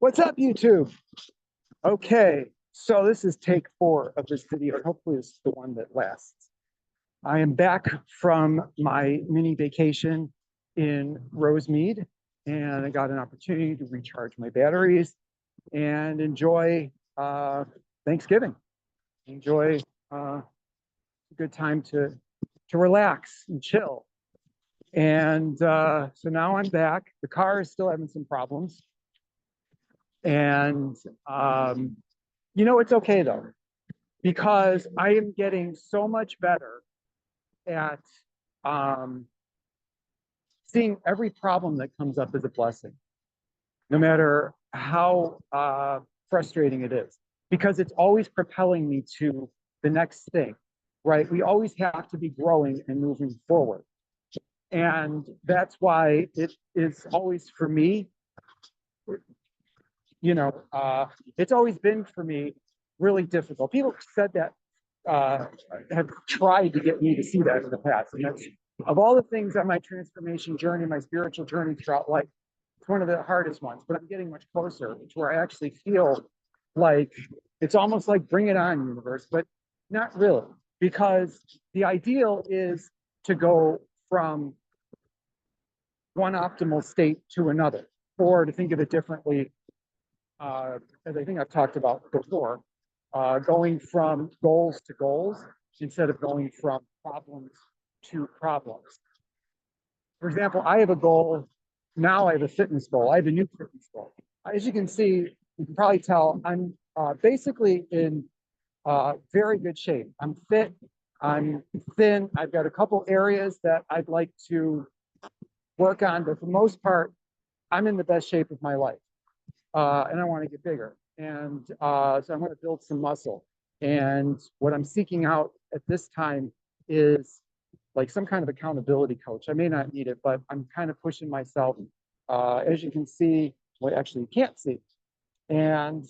What's up, YouTube? Okay, so this is take 4 of this video, and hopefully this is the one that lasts. I am back from my mini vacation in Rosemead, and I got an opportunity to recharge my batteries and enjoy Thanksgiving. Enjoy a good time to relax and chill. And so now I'm back. The car is still having some problems. And it's okay though, because I am getting so much better at seeing every problem that comes up as a blessing, no matter how frustrating it is, because it's always propelling me to the next thing, right? We always have to be growing and moving forward. And that's why it is always for me, it's always been for me really difficult. People said that have tried to get me to see that in the past. And that's, of all the things on my transformation journey, my spiritual journey throughout life, it's one of the hardest ones, but I'm getting much closer to where I actually feel like it's almost like bring it on, universe, but not really, because the ideal is to go from one optimal state to another, or to think of it differently, as I think I've talked about before, going from goals to goals instead of going from problems to problems. For example, I have a goal. Now I have a fitness goal. I have a new fitness goal. As you can see, you can probably tell I'm basically in very good shape. I'm fit. I'm thin. I've got a couple areas that I'd like to work on, but for the most part, I'm in the best shape of my life. And I want to get bigger. And so I'm going to build some muscle. And what I'm seeking out at this time is like some kind of accountability coach. I may not need it, but I'm kind of pushing myself. As you can see, well, actually you can't see. And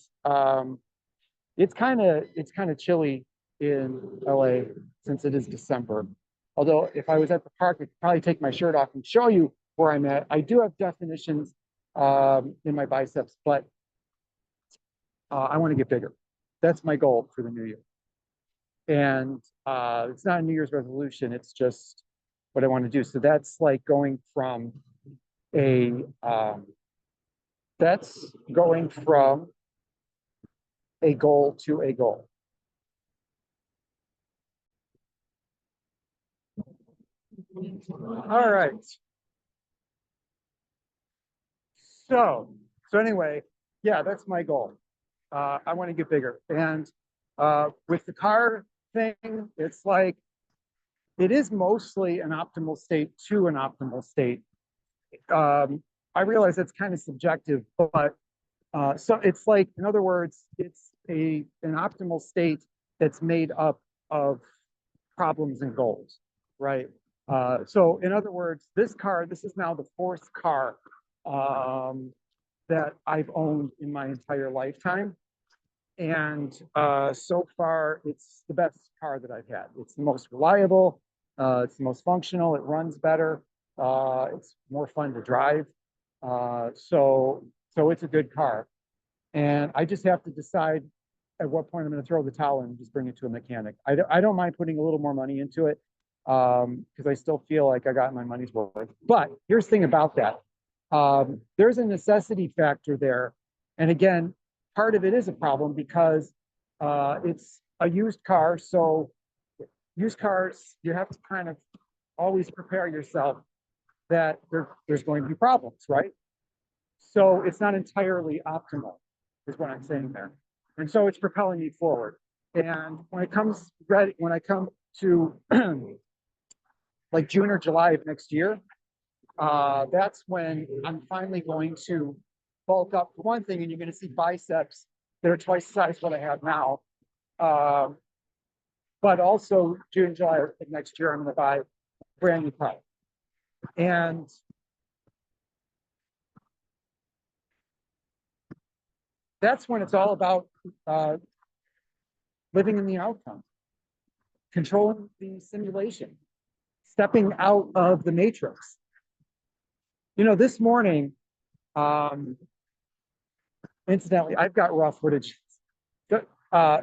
it's kind of chilly in LA since it is December. Although if I was at the park, I could probably take my shirt off and show you where I'm at. I do have definitions in my biceps, but I want to get bigger. That's my goal for the new year. And it's not a New Year's resolution. It's just what I want to do. So that's like going from a goal to a goal. All right. So anyway, yeah, that's my goal. I want to get bigger. And with the car thing, it's like, it is mostly an optimal state to an optimal state. I realize that's kind of subjective, but so it's like, in other words, it's an optimal state that's made up of problems and goals, right? So in other words, this is now the 4th car that I've owned in my entire lifetime. And so far, it's the best car that I've had. It's the most reliable. It's the most functional. It runs better. It's more fun to drive. So it's a good car. And I just have to decide at what point I'm going to throw the towel in and just bring it to a mechanic. I don't mind putting a little more money into it because I still feel like I got my money's worth. But here's the thing about that. There's a necessity factor there. And again, part of it is a problem because it's a used car. So used cars, you have to kind of always prepare yourself that there's going to be problems, right? So it's not entirely optimal, is what I'm saying there. And so it's propelling me forward. And when I come to like June or July of next year, that's when I'm finally going to bulk up for one thing, and you're going to see biceps that are twice the size what I have now. But also June, July of next year, I'm going to buy a brand new car. And that's when it's all about living in the outcome, controlling the simulation, stepping out of the matrix. This morning, Incidentally, I've got raw footage.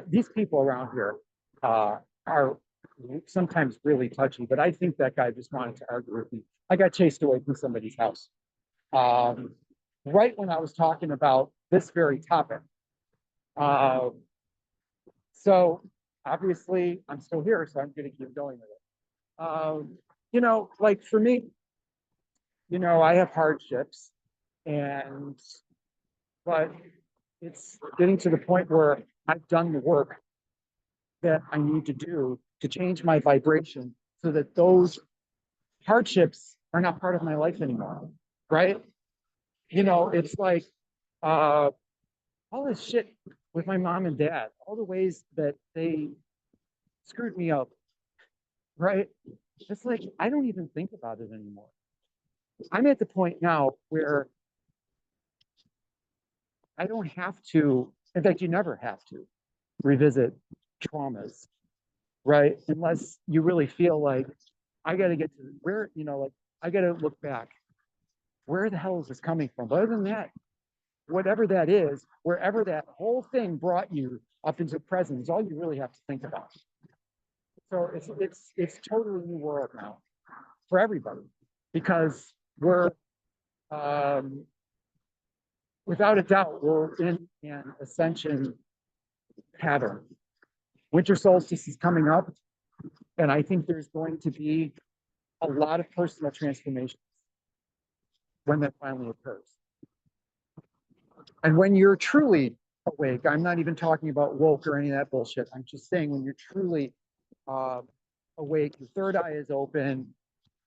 These people around here are sometimes really touchy, but I think that guy just wanted to argue with me. I got chased away from somebody's house right when I was talking about this very topic. So obviously I'm still here, so I'm going to keep going with it. You know, like for me, you know, I have hardships, and but it's getting to the point where I've done the work that I need to do to change my vibration so that those hardships are not part of my life anymore, right? You know, it's like all this shit with my mom and dad, all the ways that they screwed me up, right? It's like I don't even think about it anymore. I'm at the point now where I don't have to, in fact, you never have to revisit traumas, right? Unless you really feel like I got to get to where, you know, like I got to look back. Where the hell is this coming from? But other than that, whatever that is, wherever that whole thing brought you up into present is all you really have to think about. So it's totally new world now for everybody because we're without a doubt we're in an ascension pattern. Winter solstice is coming up, and I think there's going to be a lot of personal transformations when that finally occurs. And when you're truly awake, I'm not even talking about woke or any of that bullshit. I'm just saying when you're truly awake, your third eye is open,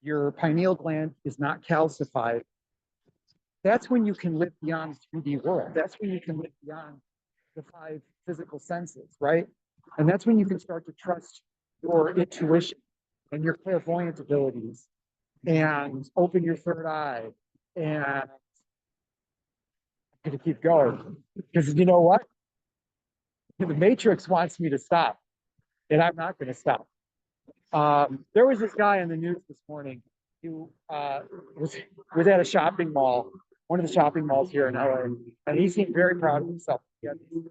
your pineal gland is not calcified. That's when you can live beyond the 3D world. That's when you can live beyond the 5 physical senses, right? And that's when you can start to trust your intuition and your clairvoyant abilities and open your third eye. And I'm going to keep going because you know what? The Matrix wants me to stop, and I'm not going to stop. There was this guy in the news this morning who was at a shopping mall, one of the shopping malls here in LA, and he seemed very proud of himself. He had these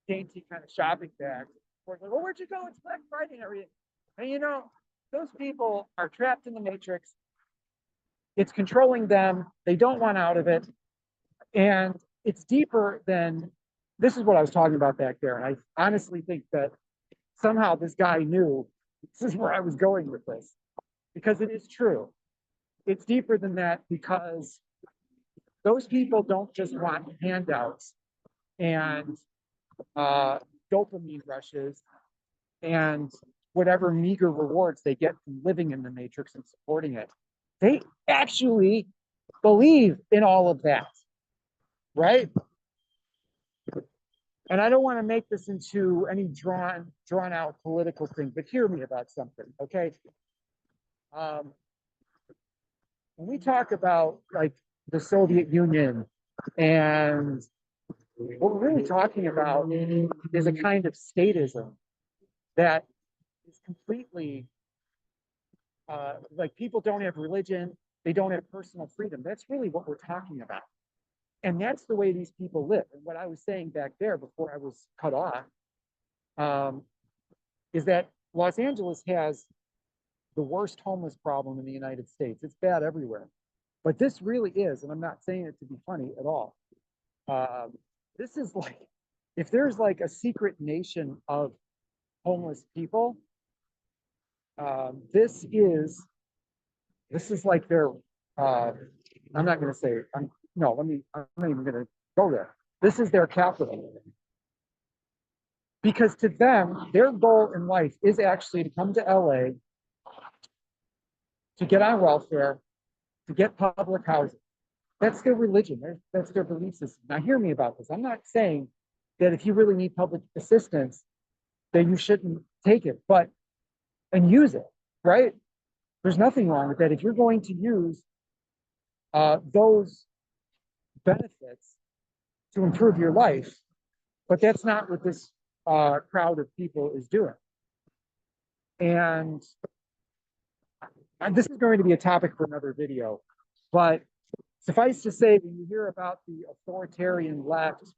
dainty kind of shopping bags. Like, well, where'd you go? It's Black Friday and everything. And you know, those people are trapped in the Matrix. It's controlling them. They don't want out of it. And it's deeper than this is what I was talking about back there. And I honestly think that somehow this guy knew this is where I was going with this because it is true. It's deeper than that because those people don't just want handouts and dopamine rushes and whatever meager rewards they get from living in the Matrix and supporting it. They actually believe in all of that, right? And I don't want to make this into any drawn out political thing, but hear me about something, okay? When we talk about like the Soviet Union, and what we're really talking about is a kind of statism that is completely like people don't have religion, they don't have personal freedom. That's really what we're talking about. And that's the way these people live. And what I was saying back there before I was cut off is that Los Angeles has the worst homeless problem in the United States. It's bad everywhere. But this really is, and I'm not saying it to be funny at all. This is like, if there's like a secret nation of homeless people, this is like their, I'm not going to say, I'm not even going to go there. This is their capital. Because to them, their goal in life is actually to come to LA, to get on welfare, to get public housing. That's their religion. That's their belief system. Now, hear me about this. I'm not saying that if you really need public assistance, that you shouldn't take it, and use it, right? There's nothing wrong with that. If you're going to use those benefits to improve your life, but that's not what this crowd of people is doing. And this is going to be a topic for another video, but Suffice to say, when you hear about the authoritarian left,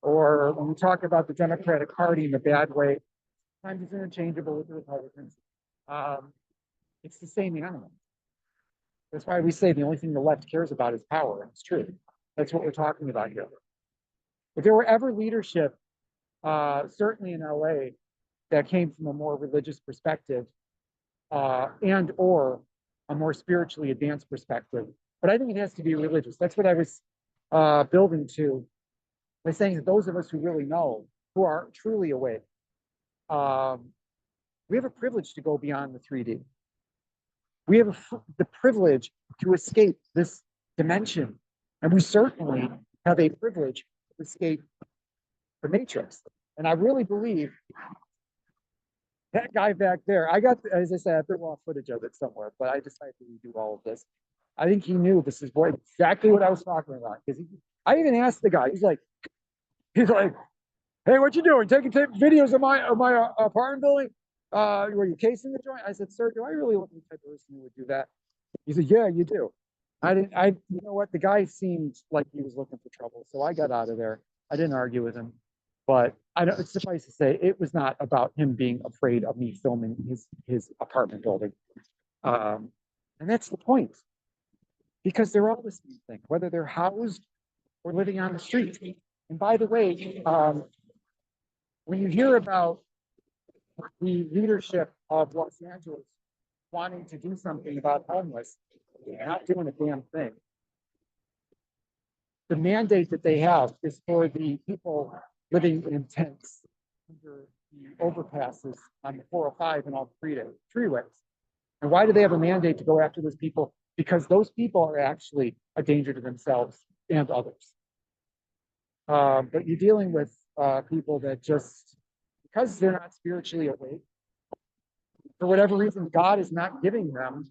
or when we talk about the Democratic Party in a bad way, sometimes it's interchangeable with the Republicans. It's the same animal. That's why we say the only thing the left cares about is power, and it's true. That's what we're talking about here. If there were ever leadership, certainly in LA, that came from a more religious perspective, and or a more spiritually advanced perspective, but I think it has to be religious. That's what I was building to by saying that those of us who really know, who are truly awake, we have a privilege to go beyond the 3D. We have the privilege to escape this dimension. And we certainly have a privilege to escape the matrix. And I really believe that guy back there, as I said, I have the raw footage of it somewhere, but I decided to redo all of this. I think he knew this is exactly what I was talking about. Because I even asked the guy, he's like, hey, what you doing? Taking videos of my apartment building? Were you casing the joint? I said, sir, do I really look like the type of person who would do that? He said, yeah, you do. You know what? The guy seemed like he was looking for trouble. So I got out of there. I didn't argue with him. But it's suffice to say, it was not about him being afraid of me filming his apartment building. And that's the point. Because they're all the same thing, whether they're housed or living on the street. And by the way, when you hear about the leadership of Los Angeles wanting to do something about homeless, they're not doing a damn thing. The mandate that they have is for the people living in tents under the overpasses on the 405 and all the freeways. And why do they have a mandate to go after those people? Because those people are actually a danger to themselves and others. But you're dealing with people that just, because they're not spiritually awake, for whatever reason, God is not giving them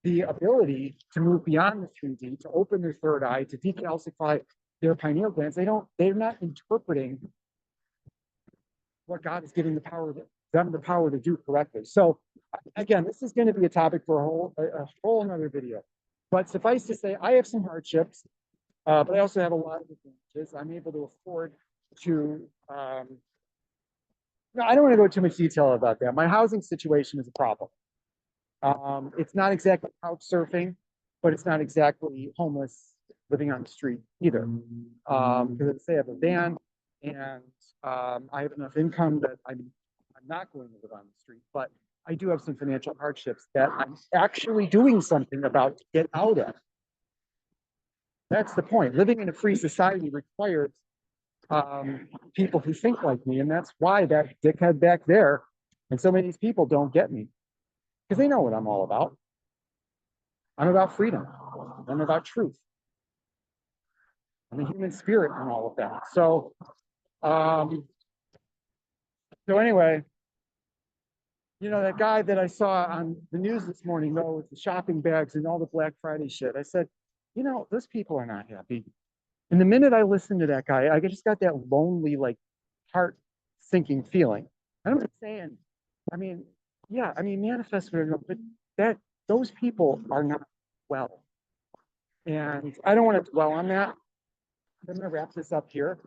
the ability to move beyond the 3D, to open their third eye, to decalcify their pineal glands. They're not interpreting what God is giving them the power to do correctly. So again, this is going to be a topic for a whole another video. But suffice to say, I have some hardships, but I also have a lot of advantages. I'm able to afford to, no, I don't want to go into too much detail about that. My housing situation is a problem. It's not exactly couch surfing, but it's not exactly homeless living on the street either. Because I have a van and I have enough income that I'm not going to live on the street, but I do have some financial hardships that I'm actually doing something about to get out of. That's the point. Living in a free society requires people who think like me, and that's why that dickhead back there and so many of these people don't get me, because they know what I'm all about. I'm about freedom. I'm about truth. I'm a human spirit and all of that. So anyway, you know, that guy that I saw on the news this morning, though, with the shopping bags and all the Black Friday shit, I said, you know, those people are not happy. And the minute I listened to that guy, I just got that lonely, like, heart sinking feeling. I'm not saying, manifest, but those people are not well. And I don't want to dwell on that. I'm going to wrap this up here.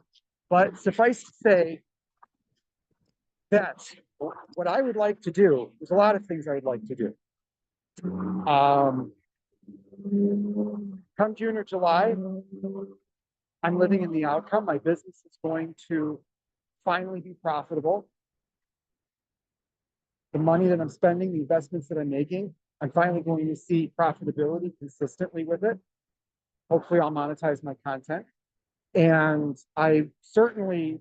But suffice to say that what I would like to do, there's a lot of things I would like to do. Come June or July, I'm living in the outcome. My business is going to finally be profitable. The money that I'm spending, the investments that I'm making, I'm finally going to see profitability consistently with it. Hopefully I'll monetize my content. And I certainly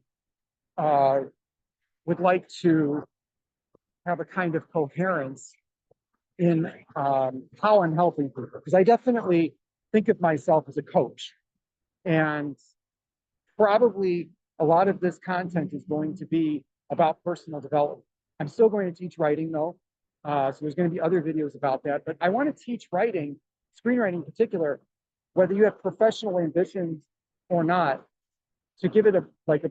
would like to have a kind of coherence in how I'm helping people, because I definitely think of myself as a coach. And probably a lot of this content is going to be about personal development. I'm still going to teach writing though. So there's going to be other videos about that, but I want to teach writing, screenwriting in particular, whether you have professional ambitions or not, to give it a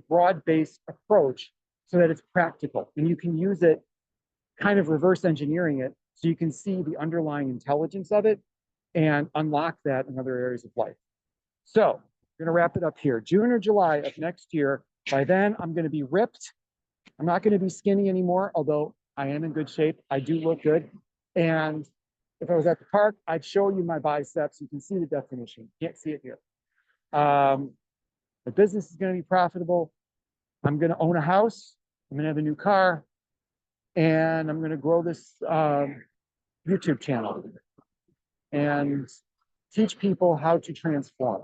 broad-based approach so that it's practical and you can use it, kind of reverse engineering it, so you can see the underlying intelligence of it and unlock that in other areas of life. So I'm going to wrap it up here. June or July of next year. By then, I'm going to be ripped. I'm not going to be skinny anymore, although I am in good shape. I do look good. And if I was at the park, I'd show you my biceps. You can see the definition. Can't see it here. The business is going to be profitable. I'm going to own a house. I'm going to have a new car. And I'm going to grow this YouTube channel and teach people how to transform.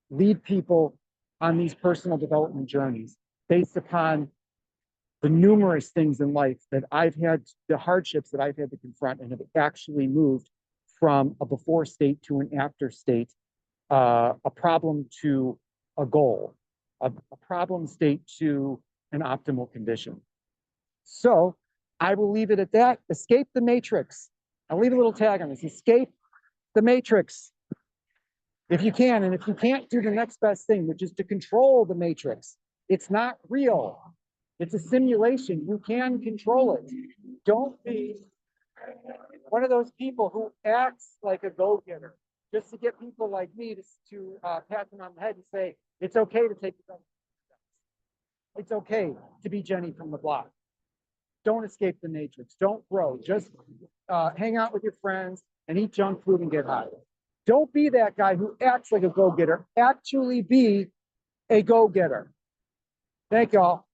Lead people on these personal development journeys based upon the numerous things in life that I've had, the hardships that I've had to confront and have actually moved from a before state to an after state, a problem to a goal, a problem state to an optimal condition. So I will leave it at that. Escape the matrix. I'll leave a little tag on this. Escape the matrix if you can. And if you can't, do the next best thing, which is to control the matrix. It's not real. It's a simulation. You can control it. Don't be one of those people who acts like a go-getter just to get people like me to pat them on the head and say, it's okay to take the steps. It's okay to be Jenny from the block. Don't escape the matrix. Don't grow. Just hang out with your friends and eat junk food and get high. Don't be that guy who acts like a go-getter. Actually be a go-getter. Thank y'all.